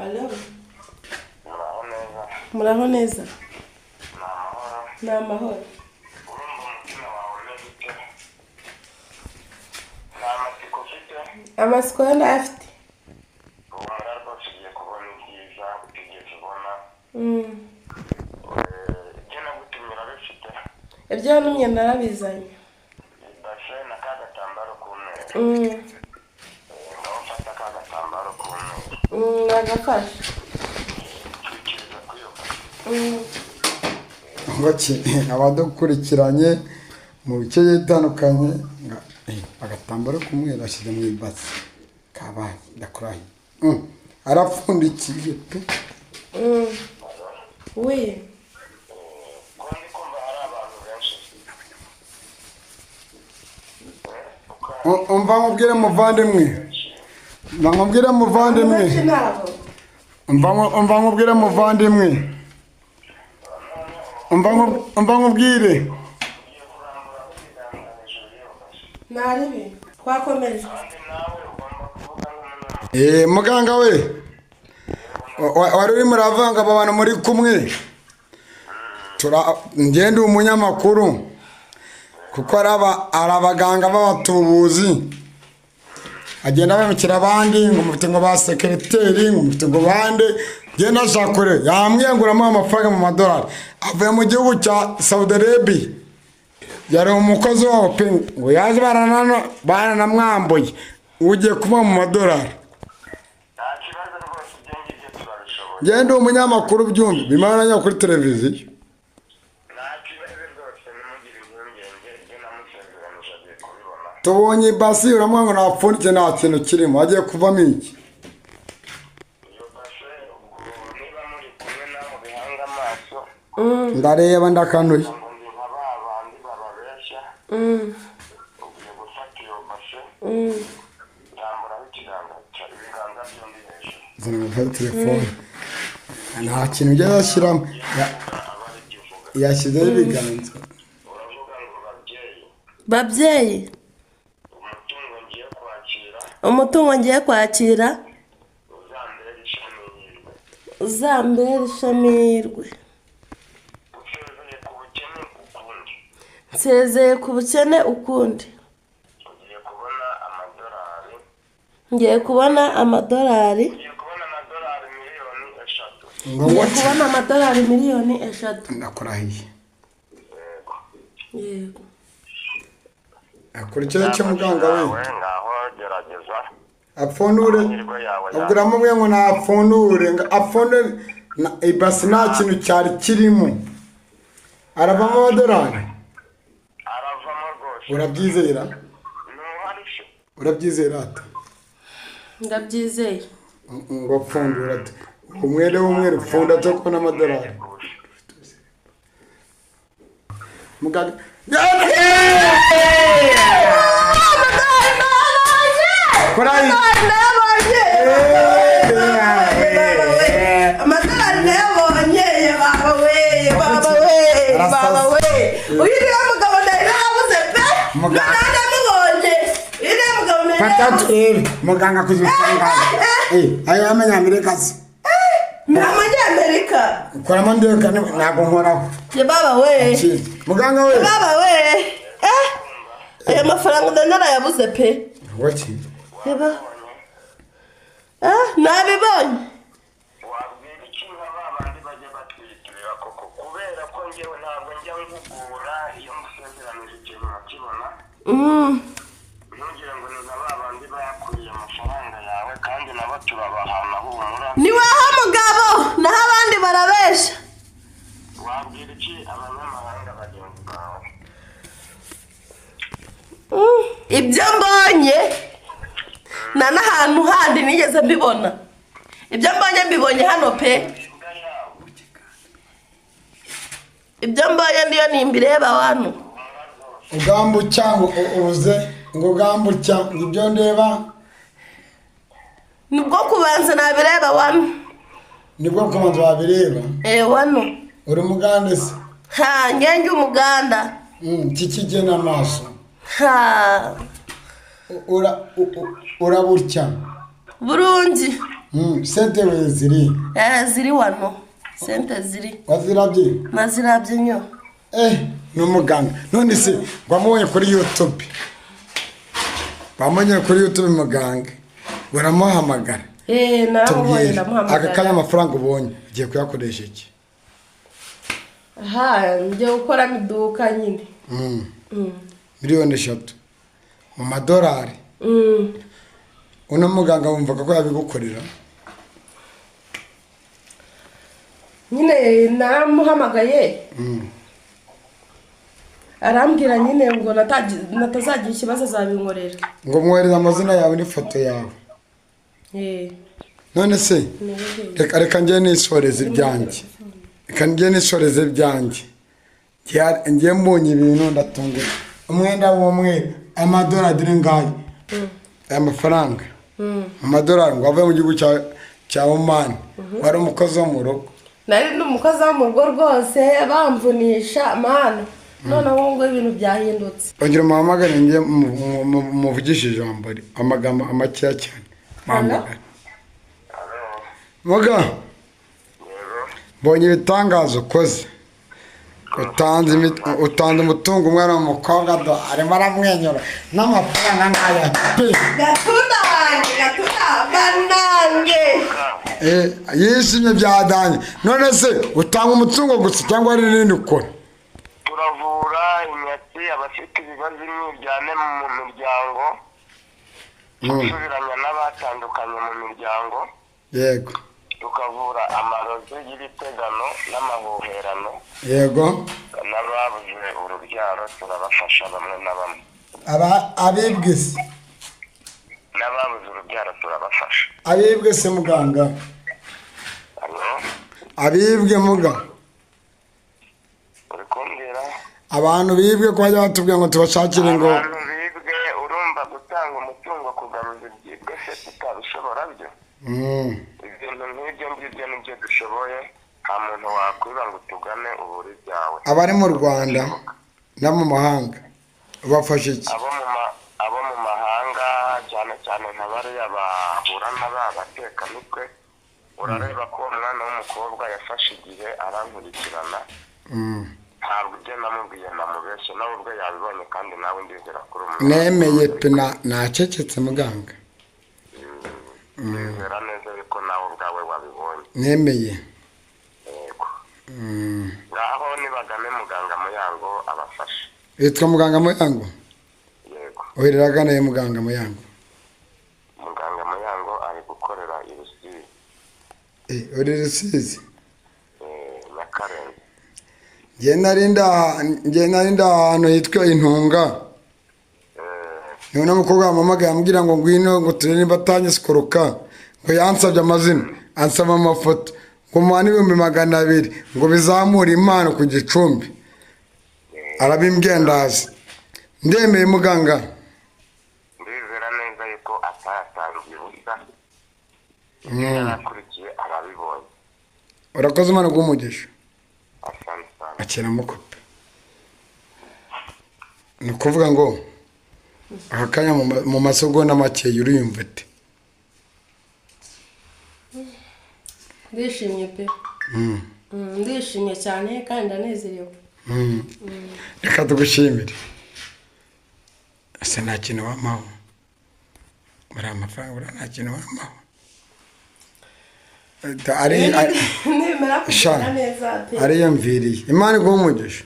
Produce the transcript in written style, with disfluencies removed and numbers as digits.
Hello. Muraho neza. Ni amahoro. Amasiko yo ndayafite. Ibyo numye narabizanye. Aragufasha. Abadukurikiranye mu bice bitandukanye agatambaro kumwe bashyize mu ibasi kabaye ndakurahi arapfundikiye pe Oui. umva nkubwire muvandimwe umva nkubwire muvandimwe umva nkubwire Naribi. Twakomeje. Muganga we wari uri muravanga abantu muri kumwe ngende umunyamakuru kuko arabaganga b'abatubuzi agenda bamukira abandi ngo mufite ngo ba secretary ngo mufite ngo bande genda shakure yamwiyanguramo amafaranga mu madolari avuye mu gihugu cya Saudi Arabia yari umukozi wabo pe ngo yaje baranamwambuye ugiye kuba mu madolari genda umunyamakuru byumve bimaranya kuri televiziyo tubonye ibasi uramwa ngo napfundike nta kintu kirimo agiye kuvamo iki ndareba ndakanuye zana telefone nta kintu ujya yashyiramo yashyizeho ibiganza Babyeyi. Umutungo ngiye kwakira. Uzambere ishamirwe. Nsezeye ku bukene ukundi. Ngiye kubona amadolari. Ngiye kubona amadolari miliyoni 3. Ndakurahiye. Yego. Akurikira cyo muganga we ngaho gerageza apfundure ubwiramo mwe ngo napfundure apfunde ibasi nta kintu cyari kirimo aravamo amadolari urabyizera ata ndabyizeye ngo apfundura ati umwere w'umweru upfunda cyo kubona amadolari muganga Muganga kuzusanga ayo Amerika se Amerika koramo ndeka ntabwo nkoraho ye baba we muganga we baba we aya mafaranga narayabuze pe waki yeba nabibonye wabwira ikintu abandi bajya batwitirira koko kubera ko ngewe ntabwo njya ngugura iyo musezeranije ikintu nakibona ntugire ngo ni abandi bayakuriye amafaranga yawe kandi nabo turabahana humura ni waha mugabo naho abandi barabesha wabwira iki abanyamahanga bagenzi bawe ibyo mbonye na n'ahantu handi nigeze mbibona ibyo mbonye hano pe ibyo mbonye ndiyo nimbireba abantu ugambucya ngo ubuze ngo ugambucya ibyo ndeba nibwo kubanza nabireba wano nibwo kubanza wabireba wano uri muganda se ngenge umuganda kikigena amaso uraburya burungi sente we ziri ziri wano sente ziri wazirabye nazirabye nyo n'umuganga none se wamubonye kuri YouTube bamenye kuri YouTube muganga baramuhamagara naramubonye ndamuhamagara aka kanya amafaranga ubonye ugiye kuyakoresha iki njye gukora iduka nyine miliyoni 3 mu madolari uno muganga wumvaga ko yabigukorera nyine naramuhamagaye arambwira nyine ngo natazagira ikibazo azabinkorera ngo mwohereze amazina yawe n'ifoto yawe none se reka njye nisoreze ibyanjye ngiye mbonye ibintu ndatungura umwenda w'umwe amadolari ngayo aya mafaranga amadolari ngo ave mu gihugu cya Oman wari umukozi wo mu rugo nari n'umukozi wo mu rugo rwose bamvunisha mana noneho ngo ibintu byahindutse ongera muhamagare ngiye muvugishije ijambo amagambo amakeya cyane muhamagare muga mbonye ibitangazo ukoze utanze umutungo umwana w'umukobwa arimo aramwenyura n'amafaranga nk'aya gatunda banange yishimye byadanye none se utanga umutungo gusa cyangwa hari n'ibindi ukora turavura inyatsi abafite ibibazo imyiryane mu miryango gusubiranya n'abatandukanye mu miryango yego tukavura amarozi y'ibitegano n'amahuherano yego n'ababuze urubyaro turabafasha bamwe na bamwe abibwe se n'ababuze urubyaro turabafasha abibwe se muganga abibwe muga uri kumbwira abantu bibwe ko bajya batubwira ngo tubashakire ngo abantu bibwe urumva gutanga umutungo kugaruza ibyibwe se tutabishobora byo ibintu nk'ibyo ngibyo nibyo dushoboye nta muntu wakwiba ngo tugane uburi byawe abari mu Rwanda no mu mahanga ubafasha iki abo mu mahanga cyane cyane nka bariya bahura n'abatekamutwe urareba ko umwana w'umukobwa yafashe igihe arankurikirana ntabwo ibyo namubwiye namubeshye nawe ubwo yabibonye kandi nawe ndizera kuri umuntu nemeye pe nacecetse muganga ndizera neza yuko nawe ubwawe wabibonye nemeye yego ngaho nibagane muganga Muyango abafashe yitwa muganga Muyango yego uhereragana ye muganga Muyango ari gukorera Rusizi uri Rusizi Nyakarenga njye narinda ahantu hitwa Intunga none umukobwa wamamagaye ambwira ngo ngwino ngo turebe niba atanyisikuruka ngo yansabye amazina ansaba amafoto ngo muhane 200 ngo bizamure impano ku Gicumbi arabimbwendazi ndemeye muganga ndizera neza yuko atayatangiye ubusa yarakurikiye arabibonye urakoze Imana guumugisha asante sana akira mukope ni ukuvuga ngo akanya mu masegonda make uriyumva ute ndishimye pe ndishimye cyane kandi ndanezerewe reka tugushimire ese nta kintu wamaho muri amafaranga ura nta kintu wamaho nemera kugira neza pe ariyumviriye Imana iguhe umugisha